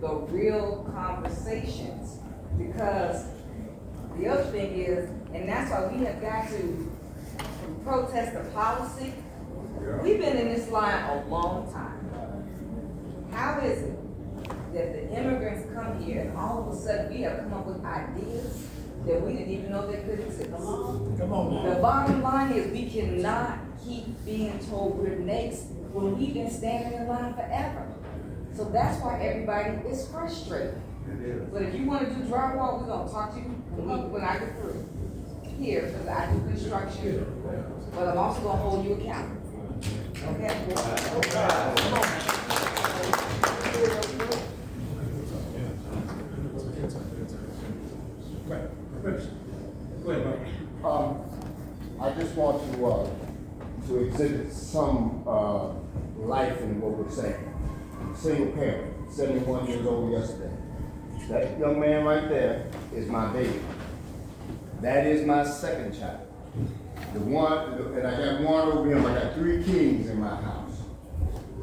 the real conversations. Because the other thing is, and that's why we have got to protest the policy. We've been in this line a long time. How is it that the immigrants come here and all of a sudden we have come up with ideas that we didn't even know they could exist? Come on. The bottom line is we cannot keep being told we're next when we've been standing in line forever. So that's why everybody is frustrated. But if you want to do drywall, we're going to talk to you when I get through here, because I do construction, but I'm also going to hold you accountable. Okay? Go ahead, Mike. I just want to exhibit some life in what we're saying. Single parent, 71 years old yesterday. That young man right there is my baby. That is my second child. And I got one over him. I got 3 kings in my house.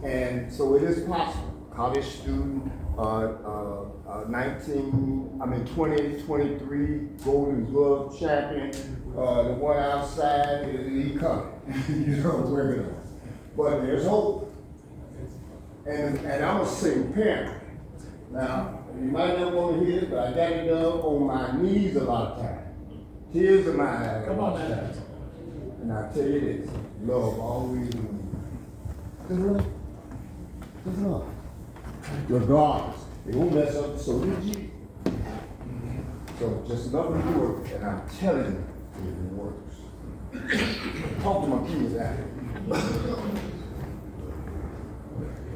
And so it is possible. College student, 2023 Golden Glove champion. The one outside, he coming. You know, working on. But there's hope. And I'm a single parent. Now, you might not want to hear it, but I got it done on my knees a lot of times. Tears in my eyes. Come on, man. And I tell you this, love always wins. Just love. Regardless, they won't mess up, so did you. So just love and work, and I'm telling you, it works. Talk to my kids after.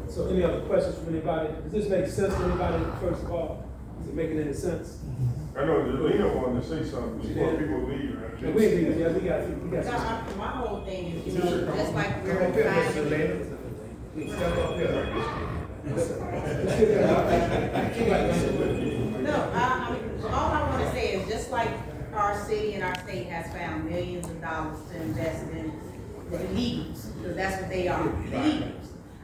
So any other questions from anybody? Does this make sense to anybody, first of all? Is it making any sense? I know Lena wanted to say something before people leave. Right? Yeah, we got some. My whole thing is, just like we're finding. No, all I want to say is just like our city and our state has found millions of dollars to invest in the illegals, because that's what they are, illegals.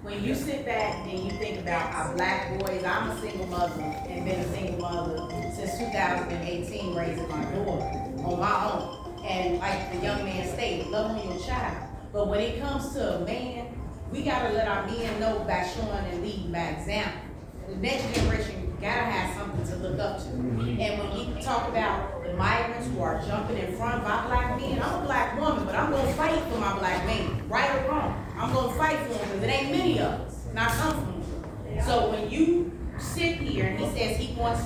When you sit back and you think about our black boys, I'm a single mother and been a single mother since 2018, raising my daughter on my own. And like the young man stated, love on your child. But when it comes to a man, we gotta let our men know by showing and leading by example. The next generation gotta have something to look up to. And when you talk about the migrants who are jumping in front of our black men, I'm a black woman, but I'm gonna fight for my black man, right or wrong. I'm gonna fight for him because it ain't many of us, and I come from them. So when you sit here and he says he loves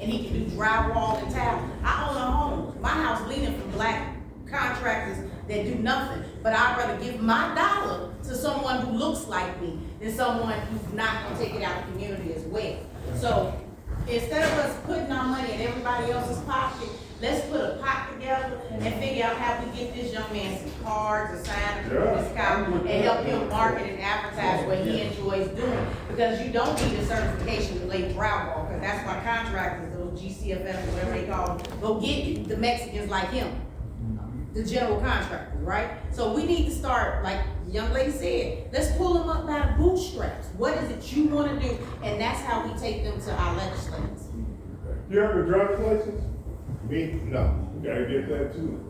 and he can do drywall and tile, I own a home. My house bleeding from black contractors that do nothing, but I'd rather give my dollar to someone who looks like me than someone who's not gonna take it out of the community as well. So instead of us putting our money in everybody else's pocket, let's put a pot together and figure out how we get this young man some cards, a sign, a discount, and help him market and advertise what he enjoys doing. Because you don't need a certification to lay drywall, because that's why contractors, those GCFS, whatever they call them, go get the Mexicans like him, the general contractors, right? So we need to start, like the young lady said, let's pull them up by the bootstraps. What is it you want to do? And that's how we take them to our legislators. You have a driver's license? Me? No. You gotta get that too.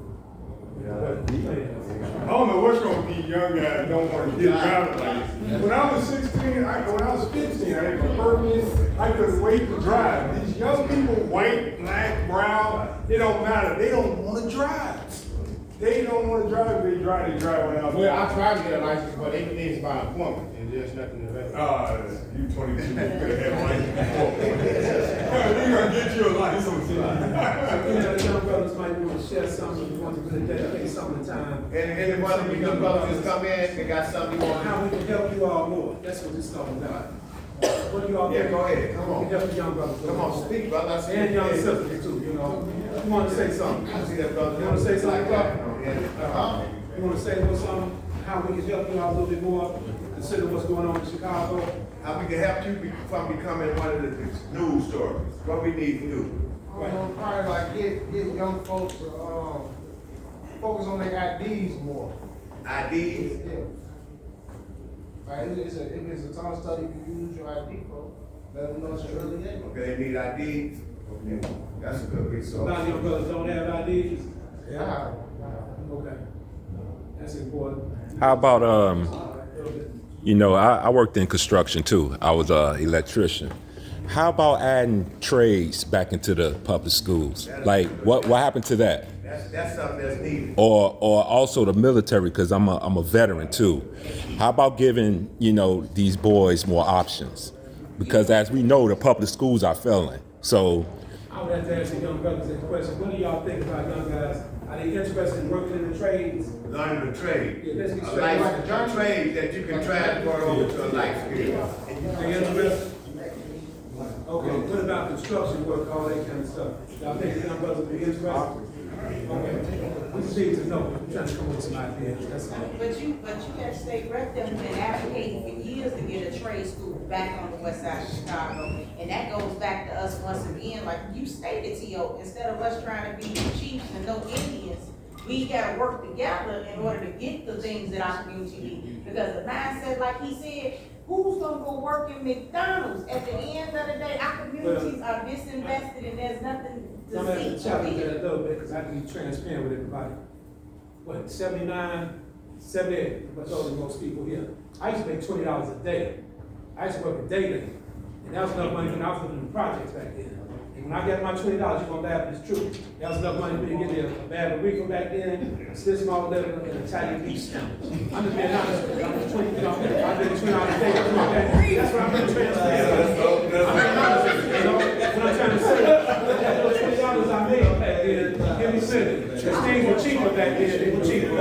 I don't know what's wrong with these young guys that don't want to get a driver's license. When I was 16, when I was 15, I had my permit. I couldn't wait to drive. These young people, white, black, brown, it don't matter. They don't want to drive. They don't want to drive. They drive when I was. Well, I tried to get a license, but everything is by appointment, and there's nothing available. You 22, you could have had a license before. They're gonna get you a license. The young brothers might want to share something, you want to really dedicate some of the time. And one of the young brothers just come in, they got something you want. How we can help you all more, that's what this is talking about. What do you all think? Yeah, go ahead, come on. We can help the young brothers. Come on, speak, brother. I see And young you. sisters too, you know. You want to say something? I see that, brother. You want to say something, brother? Yeah. You want to say what's how we can help you out a little bit more, consider what's going on in Chicago? How we can help you from becoming one of the news stories. What we need to do. Probably like get young folks to focus on their IDs more. IDs? Yeah. Like if it's a town study, you use your ID, folks. Let them know it's an early age. Okay, they need ID. Okay, that's a good A resource. lot of young brothers don't have IDs. Yeah. Okay. That's important. How about you know, I worked in construction too. I was an electrician. How about adding trades back into the public schools? Like what happened to that? That's something that's needed. Or also the military, because I'm a veteran too. How about giving, you know, these boys more options? Because as we know, the public schools are failing. So I would have to ask the young brothers that question. What do y'all think about young guys? Are they interested in working in the trades? Learning the trade. Yeah, let's be A straight. life trade that you can transfer over to a life skill. They interested? Okay, what about construction work, all that kind of stuff? Y'all think the young brothers would be interested? Okay, we just need to know. We're trying to come up with some ideas, that's all. But you got state rep them been advocating for years to get a trade school back on the west side of Chicago. And that goes back to us once again, like you stated, T.O., instead of us trying to be chiefs and no Indians, we gotta work together in order to get the things that our community need. Because the mindset, like he said, who's gonna go work in McDonald's? At the end of the day, our communities are disinvested and there's nothing I'm gonna to have to see. challenge that a little bit, because I can be transparent with everybody. What, 79, 78, what's older than most people here. I used to make $20 a day. I used to work a day there. And that was enough money when I was living in the projects back then. And when I got my $20, you're gonna laugh, it's true. That was enough money for me to get me a bag of Rico back then, a stiff small leather, and an Italian beef sandwich. I'm just being honest with you. I'm just 20, you know, I did $20 a day. That's what I'm being transparent. I'm being honest with you, you know, what I'm trying to say. That those $20 I made back then, give me credit. The things were cheaper back then, they were cheaper.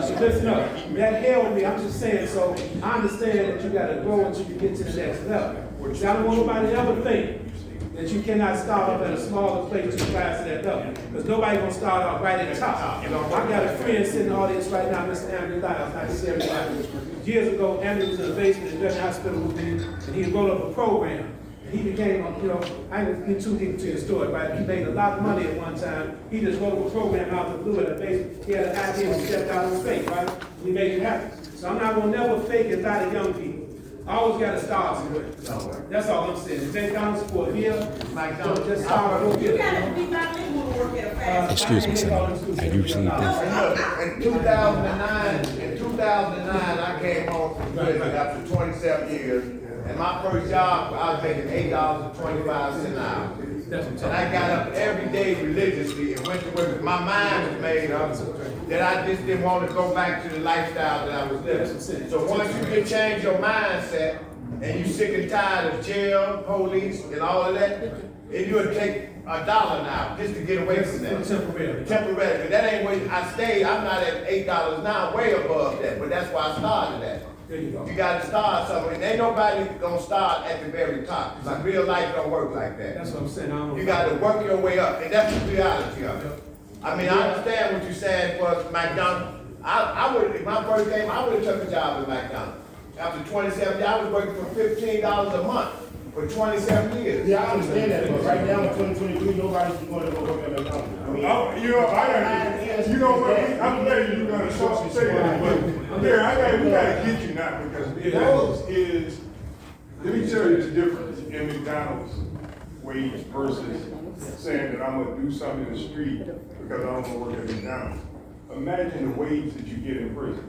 So listen up, that held me, I'm just saying, so I understand that you gotta grow until you get to the next level. I don't want nobody to ever think that you cannot start off at a smaller place to rise to that level. Because nobody gonna start off right at the top. I got a friend sitting in the audience right now, Mr. Andrew Lyles, not to say everybody. Years ago, Andrew was in the basement in the Veteran Hospital with me, and he wrote up a program. He became, you know, I ain't get too deep to the story, but he made a lot of money at one time. He just wrote a program out of the blue at the basement. He had an idea and stepped out on faith, right? We made it happen. So I'm not gonna never fake a lot of young people. I always gotta start somewhere. That's all I'm saying. If they don't support here, like, don't just start over You here. gotta be bilingual to work at a fast. excuse me, Senator. I usually do. In 2009, I came home from prison after 27 years, and my first job, I was making $8.25 an hour. And I got up every day religiously and went to work. My mind was made up that I just didn't want to go back to the lifestyle that I was living. So once you can change your mindset and you sick and tired of jail, police, and all of that, and you'll take $1 now just to get away from that. Temporarily. Temporarily, but that ain't where I stayed. I'm not at $8 now, way above that, but that's why I started at. There you go. You gotta start somewhere, and ain't nobody gonna start at the very top. Like real life don't work like that. That's what I'm saying. I don't know. You gotta work your way up, and that's the reality of it. I mean, I understand what you're saying for McDonald's. I would, if my first came, I would've took a job at McDonald's. After 27 years, I was working for $15 a month for 27 years. Yeah, I understand that, but right now in 2023, nobody's going to go work at McDonald's. I mean, You know what, I'm letting you gonna say that, but there, we gotta get you now, because let me tell you the difference in McDonald's wage versus saying that I'm gonna do something in the street because I don't wanna work at McDonald's. Imagine the wage that you get in prison.